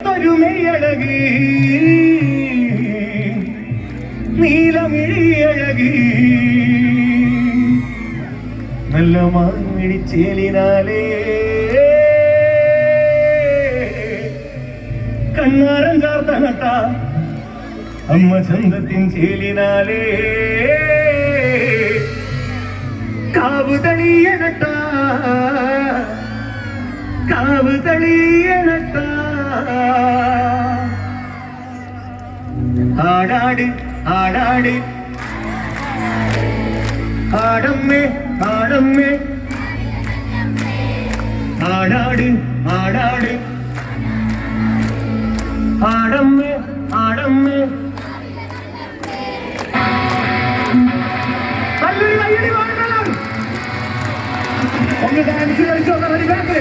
ൊരുമയഴകി നീലമിഴിയഴകി നല്ല മാങ്ങിടിച്ചേലിനാലേ കണ്ണാരം ചാർത്തനട്ട അമ്മ ചന്തത്തിൻ ചേലിനാലേ കാവ് തളിയനട്ട കാവ് തളിയനട്ട ആടാട് ആടാട് ആടമ്മേ ആടമ്മേ ആടാട് ആടാട് ആടമ്മേ ആടമ്മേ നല്ലൊരു കയ്യടി വാങ്ങണം ഒന്ന് ഡാൻസ് കളിച്ചോ ബാക്ക്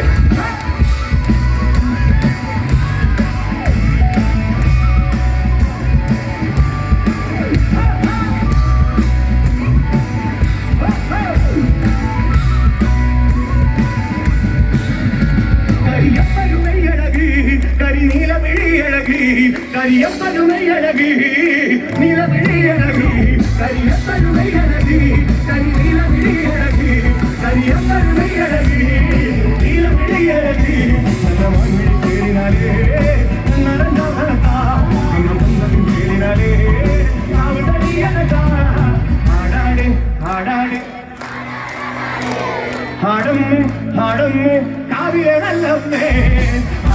കരിയപ്പനുമയഴകി നീലമിഴിയഴകി കരിയപ്പനുമയഴകി കരിനീലമിഴിയഴകി കരിയപ്പനുമയഴകി നീലമിഴിയഴകി ചേരിനാലേ ചേരിനാലേ ആടാട് ആടാട് ആടമ്മേ ആടമ്മേ കാവ്യ നല്ലമ്മേ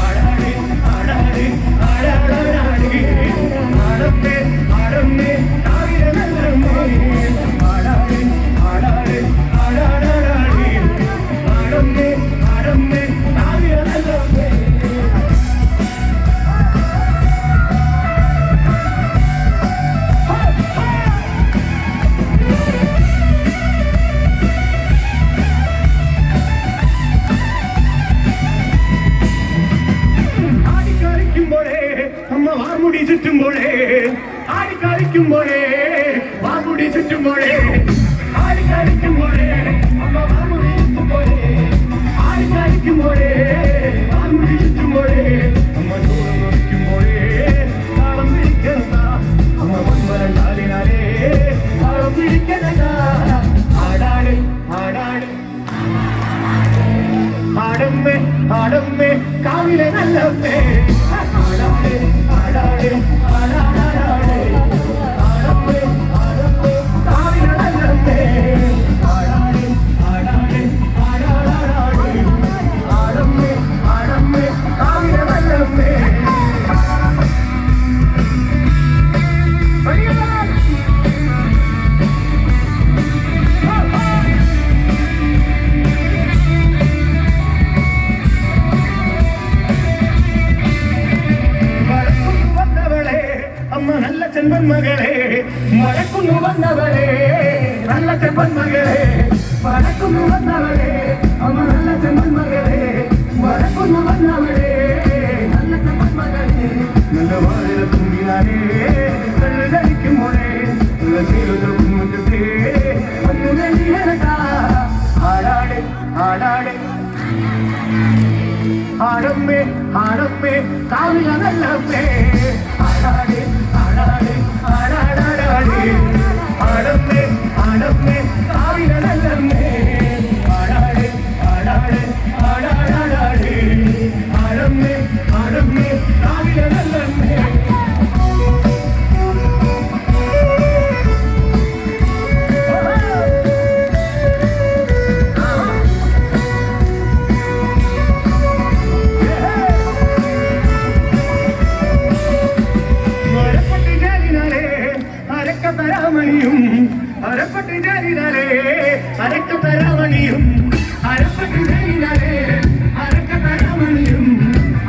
ആടാട് ആടാട് ആടാടാടി ആടമ്മേ ആടമ്മേ കാവ്യ നല്ലമ്മേ ആടാട് ആടാട് ആടാടാടി ആടമ്മേ ആടമ്മേ കാവ്യ നല്ലമ്മേ വാമുടി ചുറ്റുമ്പോഴേ ആടി കളിക്കുമ്പോഴേ വാമുടി ചുറ്റുമ്പോഴേ ആടി കളിക്കുമ്പോഴേ അമ്മ വാമുടി ചുറ്റുമ്പോഴേ ആടി കളിക്കുമ്പോഴേ വാമുടി ചുറ്റുമ്പോഴേ അമ്മ ചോറ് നോക്കുമ്പോഴേ താളം പിടിക്കണ്ട അമ്മ വൻവരം കാലിനാലേ താളം പിടിക്കണ്ട ആടാട് ആടാട് ആടമ്മേ ആടമ്മേ കാവിലെ നല്ലമ്മേ ആടാട് ആടാട് ആടാടാടേ ആടമ്മേ ആടമ്മേ കാവിലെ നല്ലമ്മേ ആടാട് ആടാട് ആടാടാടേ ആടമ്മേ ആടമ്മേ കാവിലെ നല്ലമ്മേ നല്ല ചെമ്പൻ മകളെ മഴക്കുന്നു വന്നവളെ നല്ല ചെമ്പൻ മകളെ മഴക്കുന്നു വന്നവളെ അമ്മ നല്ല ചെമ്പൻ മകളെ മഴക്കുന്നു വന്നവളെ നല്ല ചെമ്പൻ മകളെ നല്ല വാഴ തുമ്പിനാലേ കള്ളു ധരിക്കുമ്പോഴേ നല്ല ചേരുന്നേ ആടാട് ആടാട് ആടമ്മേ ആടമ്മേ കാവില നല്ലമ്മേ ആടാട് ആടാട് ആടാടാടേ ആടമ്മേ ആടമ്മേ കാവില നല്ലമ്മേ ആടാട് ആടാട് ആടാടാടേ ആടമ്മേ ആടമ്മേ കാവില നല്ലമ്മേ അരപ്പട്ടി ജാലിനാലേ അരക്കത്തരാമണിയും അരപ്പട്ടി ജാലിനാലേ അരക്കത്തരാമണിയും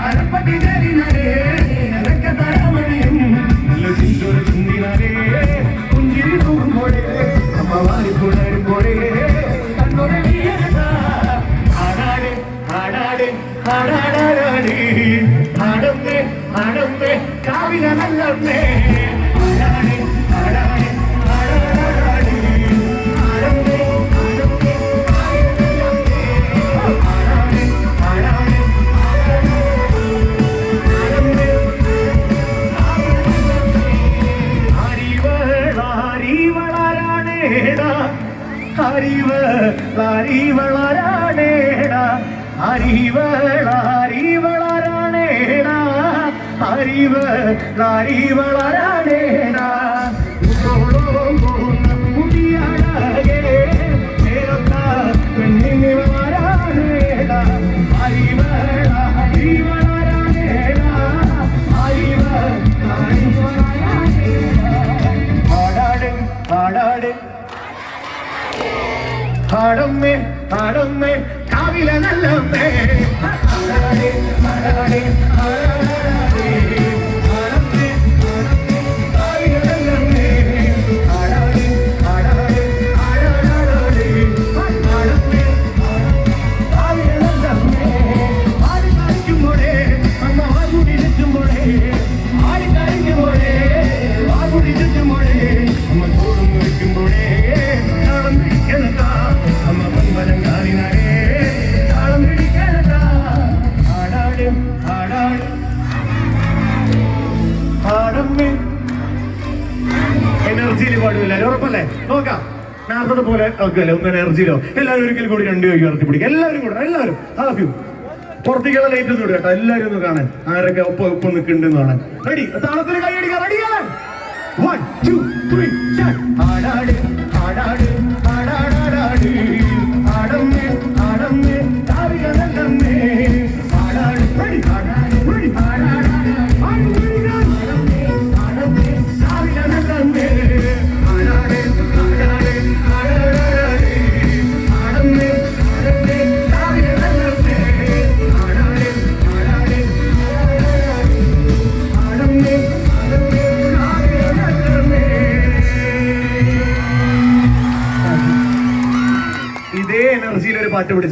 അരപ്പട്ടി ജാലിനാലേ അരക്കത്തരാമണിയും നല്ല ചിന്തോട് ചിന്തിനാലേ പുഞ്ചിരി പോകുമ്പോഴേ അമ്മ വാരിക്കൊണ്ടരുമ്പോഴേ കണ്ണോടെ ആടാട് ആടാട് ആടാടാടി ആടമ്മേ ആടമ്മേ കാവില നല്ലമ്മേ ആടാട് ആടാട് ആടാടാടി ആടമ്മേ ആടമ്മേ ആടാട് ആടാട് ആടാട് ആടമ്മേ അറിവളാരാണേടാ അറിവളാരാണേടാ അറിവളാരാണേടാ മുടിയഴകേ നേരത്ത പെണ്ണിനിവളാരാണേടാ അറിവളാരാണേടാ അറിവളാരാണേടാ ആടാട് ആടമ്മേ ആടമ്മേ കാവില നല്ലമ്മേ ആടാട് ആടാട് ആടാടേ ആടമ്മേ ആടമ്മേ കാവില നല്ലമ്മേ ആടാട് ആടാട് ആടാടേ ആടമ്മേ കാവില നല്ലമ്മേ ആടി കളിക്കുമ്പോഴേ അമ്മ വാഗുടി ചുറ്റുമ്പോഴേ ആടി കളിക്കുമ്പോഴേ വാഗുടി ചുറ്റുമ്പോഴേ അമ്മ ചോറും മുറിക്കുമ്പോഴേ താളം പിടിക്കണ അമ്മ പമ്പലം കാലിനാരേ താളം പിടിക്കണ ആടാട് ആടാട് ആടമ്മേ എനർജിയിൽ പാടില്ല ഉറപ്പല്ലേ നോക്കാം നേരത്തെ പോലെ ആക്കല്ലേ ഒന്ന് എനർജിയിലോ എല്ലാവരും ഒരിക്കൽ കൂടി രണ്ട് കൈ ഉയർത്തി പിടിക്കുക എല്ലാവരും കൂടെ എല്ലാവരും ഹാഫ് പുറത്തേക്കുള്ള ലൈറ്റ് ഒന്നും കേട്ടോ എല്ലാവരും ഒന്ന് കാണാൻ ആരൊക്കെ ഒപ്പം നിൽക്കുന്നുണ്ടെന്ന് കാണാൻ റെഡി താളത്തിന് കൈയടിക്കാം റെഡിയാണ് 1 2 3 ആടാട് ആടാട് ആടാടാടാട് ആടമ്മേ ആടമ്മേ കാവില നല്ലമ്മേ ആടാട് റെഡി ആടാട് റെഡി ആടാടാടാ ആടമ്മേ ആടമ്മേ കാവില നല്ലമ്മേ ആടാട് ആടാട് ആടാടാടാട് ആടമ്മേ ആടമ്മേ കാവില നല്ലമ്മേ ആടാട് ആടാട് ആടമ്മേ ആടമ്മേ കാവില നല്ലമ്മേ. ഇതേ എനർജിയിൽ ഒരു പാട്ട് പിടിച്ച